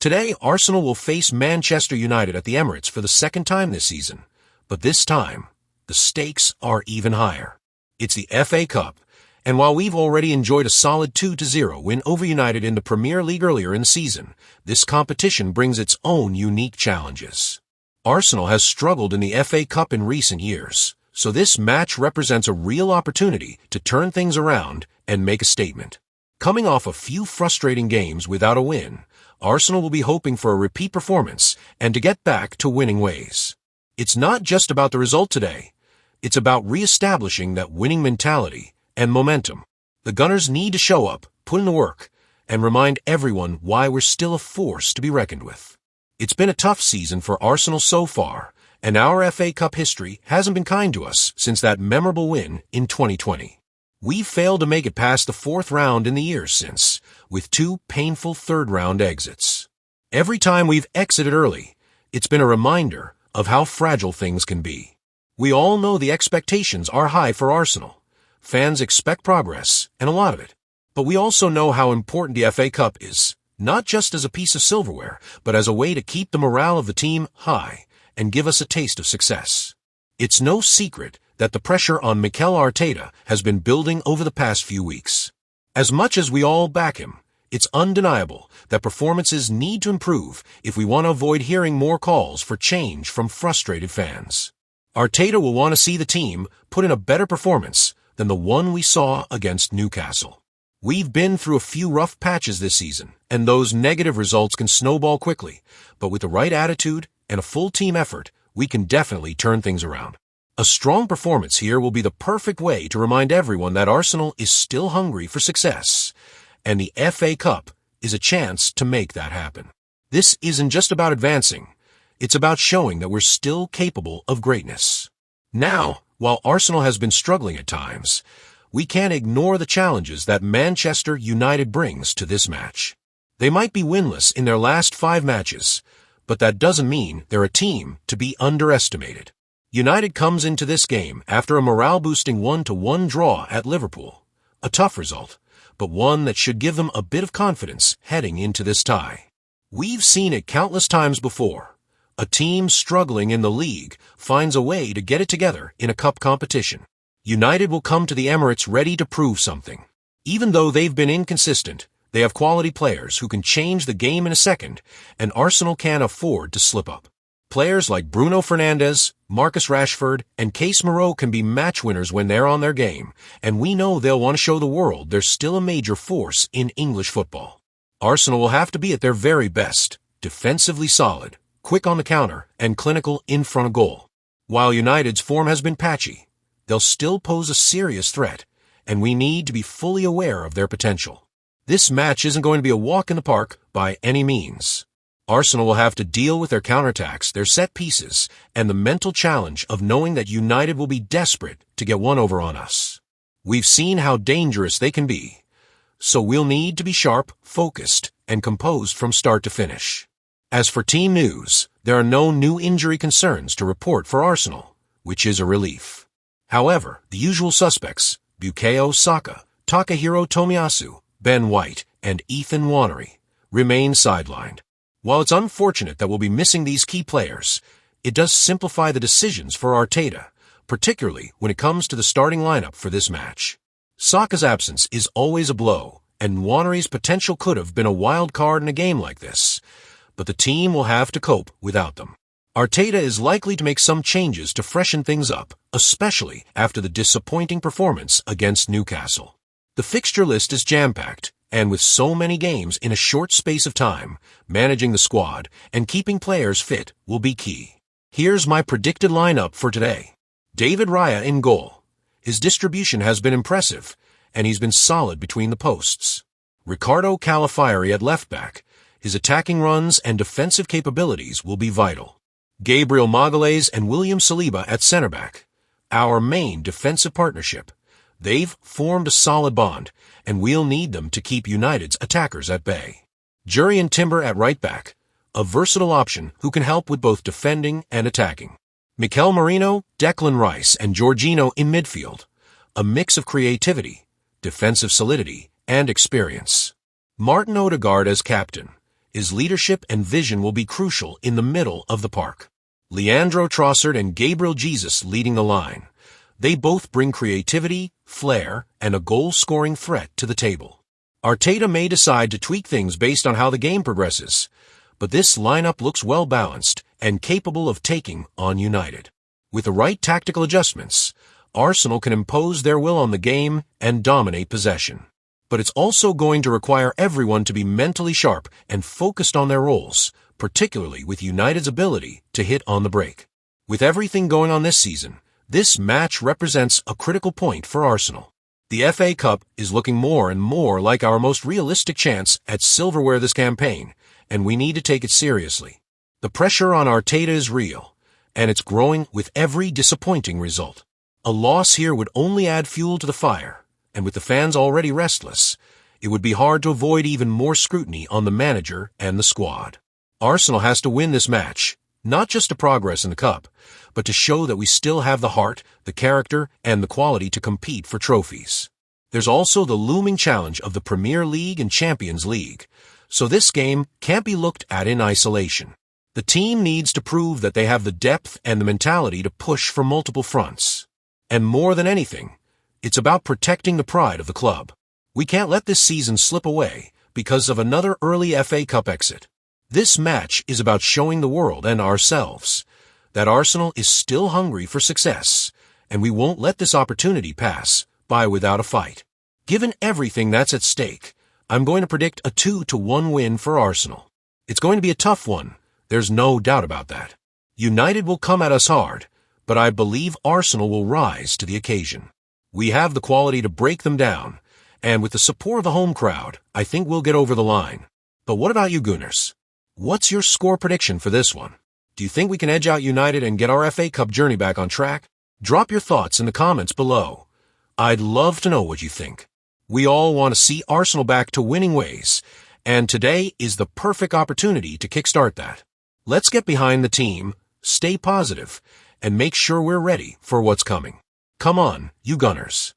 Today, Arsenal will face Manchester United at the Emirates for the second time this season. But this time, the stakes are even higher. It's the FA Cup, and while we've already enjoyed a solid 2-0 win over United in the Premier League earlier in the season, this competition brings its own unique challenges. Arsenal has struggled in the FA Cup in recent years, so this match represents a real opportunity to turn things around and make a statement. Coming off a few frustrating games without a win, Arsenal will be hoping for a repeat performance and to get back to winning ways. It's not just about the result today. It's about re-establishing that winning mentality and momentum. The Gunners need to show up, put in the work, and remind everyone why we're still a force to be reckoned with. It's been a tough season for Arsenal so far, and our FA Cup history hasn't been kind to us since that memorable win in 2020. We've failed to make it past the fourth round in the years since, with 2 painful third-round exits. Every time we've exited early, it's been a reminder of how fragile things can be. We all know the expectations are high for Arsenal. Fans expect progress, and a lot of it. But we also know how important the FA Cup is, not just as a piece of silverware, but as a way to keep the morale of the team high and give us a taste of success. It's no secret that the pressure on Mikel Arteta has been building over the past few weeks. As much as we all back him, it's undeniable that performances need to improve if we want to avoid hearing more calls for change from frustrated fans. Arteta will want to see the team put in a better performance than the one we saw against Newcastle. We've been through a few rough patches this season, and those negative results can snowball quickly, but with the right attitude and a full team effort, we can definitely turn things around. A strong performance here will be the perfect way to remind everyone that Arsenal is still hungry for success, and the FA Cup is a chance to make that happen. This isn't just about advancing, it's about showing that we're still capable of greatness. Now, while Arsenal has been struggling at times, we can't ignore the challenges that Manchester United brings to this match. They might be winless in their last 5 matches, but that doesn't mean they're a team to be underestimated. United comes into this game after a morale-boosting 1-1 draw at Liverpool. A tough result, but one that should give them a bit of confidence heading into this tie. We've seen it countless times before. A team struggling in the league finds a way to get it together in a cup competition. United will come to the Emirates ready to prove something. Even though they've been inconsistent, they have quality players who can change the game in a second, and Arsenal can't afford to slip up. Players like Bruno Fernandes, Marcus Rashford, and Case Moreau can be match winners when they're on their game, and we know they'll want to show the world they're still a major force in English football. Arsenal will have to be at their very best, defensively solid, quick on the counter, and clinical in front of goal. While United's form has been patchy, they'll still pose a serious threat, and we need to be fully aware of their potential. This match isn't going to be a walk in the park by any means. Arsenal will have to deal with their counterattacks, their set pieces, and the mental challenge of knowing that United will be desperate to get one over on us. We've seen how dangerous they can be, so we'll need to be sharp, focused, and composed from start to finish. As for team news, there are no new injury concerns to report for Arsenal, which is a relief. However, the usual suspects, Bukayo Saka, Takehiro Tomiyasu, Ben White, and Ethan Nwaneri, remain sidelined. While it's unfortunate that we'll be missing these key players, it does simplify the decisions for Arteta, particularly when it comes to the starting lineup for this match. Saka's absence is always a blow, and Nwaneri's potential could have been a wild card in a game like this, but the team will have to cope without them. Arteta is likely to make some changes to freshen things up, especially after the disappointing performance against Newcastle. The fixture list is jam-packed, and with so many games in a short space of time, managing the squad and keeping players fit will be key. Here's my predicted lineup for today. David Raya in goal. His distribution has been impressive, and he's been solid between the posts. Ricardo Calafiori at left back. His attacking runs and defensive capabilities will be vital. Gabriel Magalhaes and William Saliba at center back. Our main defensive partnership. They've formed a solid bond, and we'll need them to keep United's attackers at bay. Jurrien Timber at right back, a versatile option who can help with both defending and attacking. Mikel Merino, Declan Rice, and Jorginho in midfield, a mix of creativity, defensive solidity, and experience. Martin Odegaard as captain. is leadership and vision will be crucial in the middle of the park. Leandro Trossard and Gabriel Jesus leading the line. They both bring creativity, flair, and a goal-scoring threat to the table. Arteta may decide to tweak things based on how the game progresses, but this lineup looks well-balanced and capable of taking on United. With the right tactical adjustments, Arsenal can impose their will on the game and dominate possession. But it's also going to require everyone to be mentally sharp and focused on their roles, particularly with United's ability to hit on the break. With everything going on this season, this match represents a critical point for Arsenal. The FA Cup is looking more and more like our most realistic chance at silverware this campaign, and we need to take it seriously. The pressure on Arteta is real, and it's growing with every disappointing result. A loss here would only add fuel to the fire, and with the fans already restless, it would be hard to avoid even more scrutiny on the manager and the squad. Arsenal has to win this match, not just to progress in the cup, but to show that we still have the heart, the character, and the quality to compete for trophies. There's also the looming challenge of the Premier League and Champions League, so this game can't be looked at in isolation. The team needs to prove that they have the depth and the mentality to push for multiple fronts. And more than anything, it's about protecting the pride of the club. We can't let this season slip away because of another early FA Cup exit. This match is about showing the world and ourselves that Arsenal is still hungry for success, and we won't let this opportunity pass by without a fight. Given everything that's at stake, I'm going to predict a 2-1 win for Arsenal. It's going to be a tough one, there's no doubt about that. United will come at us hard, but I believe Arsenal will rise to the occasion. We have the quality to break them down, and with the support of the home crowd, I think we'll get over the line. But what about you Gooners? What's your score prediction for this one? Do you think we can edge out United and get our FA Cup journey back on track? Drop your thoughts in the comments below. I'd love to know what you think. We all want to see Arsenal back to winning ways, and today is the perfect opportunity to kickstart that. Let's get behind the team, stay positive, and make sure we're ready for what's coming. Come on, you Gunners.